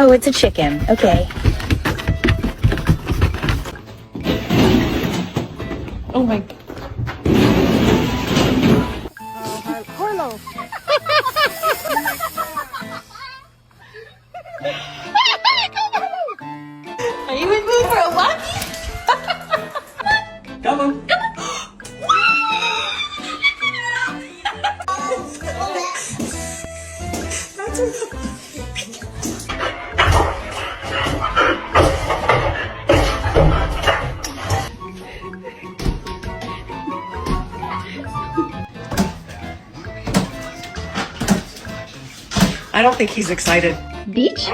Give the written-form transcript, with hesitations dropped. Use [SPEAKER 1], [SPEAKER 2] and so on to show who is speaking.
[SPEAKER 1] Oh, it's a chicken. Okay.
[SPEAKER 2] Oh my.
[SPEAKER 3] Harlow.
[SPEAKER 2] Are you in mood for a walk?
[SPEAKER 4] Come on. I don't think he's excited.
[SPEAKER 1] Beach?